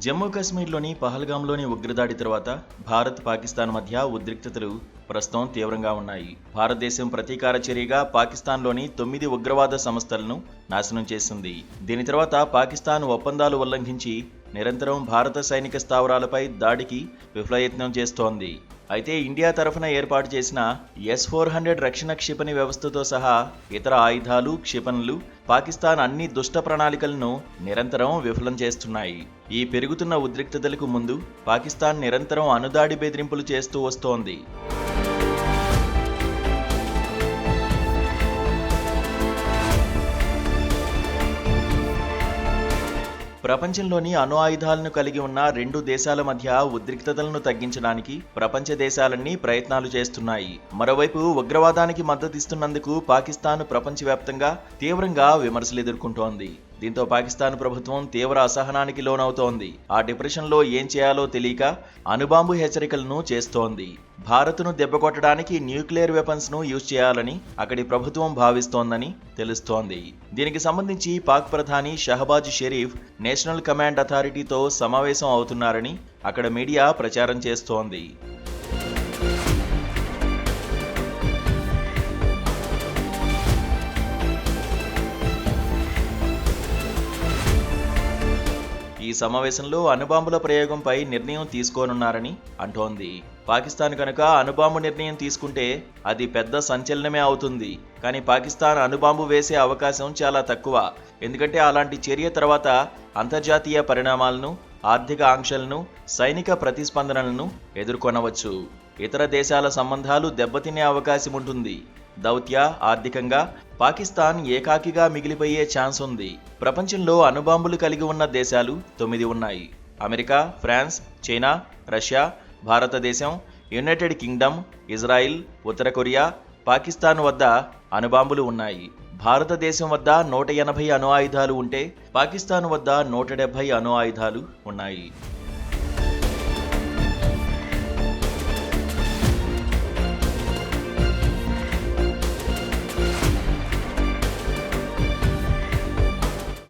జమ్మూ కాశ్మీర్లోని పహల్గాంలోని ఉగ్రదాడి తర్వాత భారత్ పాకిస్తాన్ మధ్య ఉద్రిక్తతలు ప్రస్తుతం తీవ్రంగా ఉన్నాయి. భారతదేశం ప్రతీకార చర్యగా పాకిస్తాన్లోని 9 ఉగ్రవాద సంస్థలను నాశనం చేసింది. దీని తర్వాత పాకిస్తాన్ ఒప్పందాలు ఉల్లంఘించి నిరంతరం భారత సైనిక స్థావరాలపై దాడికి విఫలయత్నం చేస్తోంది. అయితే ఇండియా తరఫున ఏర్పాటు చేసిన S-400 రక్షణ క్షిపణి వ్యవస్థతో సహా ఇతర ఆయుధాలు, క్షిపణులు పాకిస్తాన్ అన్ని దుష్ట ప్రణాళికలను నిరంతరం విఫలం చేస్తున్నాయి. ఈ పెరుగుతున్న ఉద్రిక్తతలకు ముందు పాకిస్తాన్ నిరంతరం అణుదాడి బెదిరింపులు చేస్తూ వస్తోంది. ప్రపంచంలోని అణు ఆయుధాలను కలిగి ఉన్న 2 దేశాల మధ్య ఉద్రిక్తతలను తగ్గించడానికి ప్రపంచ దేశాలన్నీ ప్రయత్నాలు చేస్తున్నాయి. మరోవైపు ఉగ్రవాదానికి మద్దతిస్తున్నందుకు పాకిస్తాన్ ప్రపంచవ్యాప్తంగా తీవ్రంగా విమర్శలు ఎదుర్కొంటోంది. దీంతో పాకిస్తాన్ ప్రభుత్వం తీవ్ర అసహనానికి లోనవుతోంది. ఆ డిప్రెషన్లో ఏం చేయాలో తెలియక అణుబాంబు హెచ్చరికలను చేస్తోంది. భారత్ను దెబ్బకొట్టడానికి న్యూక్లియర్ వెపన్స్ ను యూజ్ చేయాలని అక్కడి ప్రభుత్వం భావిస్తోందని తెలుస్తోంది. దీనికి సంబంధించి పాక్ ప్రధాని షహబాజ్ షరీఫ్ నేషనల్ కమాండ్ అథారిటీతో సమావేశం అవుతున్నారని అక్కడ మీడియా ప్రచారం చేస్తోంది. ఈ సమావేశంలో అణుబాంబుల ప్రయోగంపై నిర్ణయం తీసుకోనున్నారని అంటోంది. పాకిస్తాన్ కనుక అణుబాంబు నిర్ణయం తీసుకుంటే అది పెద్ద సంచలనమే అవుతుంది. కానీ పాకిస్తాన్ అణుబాంబు వేసే అవకాశం చాలా తక్కువ. ఎందుకంటే అలాంటి చర్య తర్వాత అంతర్జాతీయ పరిణామాలను, ఆర్థిక ఆంక్షలను, సైనిక ప్రతిస్పందనలను ఎదుర్కొనవచ్చు. ఇతర దేశాల సంబంధాలు దెబ్బతినే అవకాశం ఉంటుంది. దౌత్య, ఆర్థికంగా పాకిస్తాన్ ఏకాకిగా మిగిలిపోయే ఛాన్స్ ఉంది. ప్రపంచంలో అణుబాంబులు కలిగి ఉన్న దేశాలు 9 ఉన్నాయి. అమెరికా, ఫ్రాన్స్, చైనా, రష్యా, భారతదేశం, యునైటెడ్ కింగ్డమ్, ఇజ్రాయిల్, ఉత్తర కొరియా, పాకిస్తాన్ వద్ద అణుబాంబులు ఉన్నాయి. భారతదేశం వద్ద 180 అణు ఆయుధాలు ఉంటే పాకిస్తాన్ వద్ద 170 అణు ఆయుధాలు ఉన్నాయి.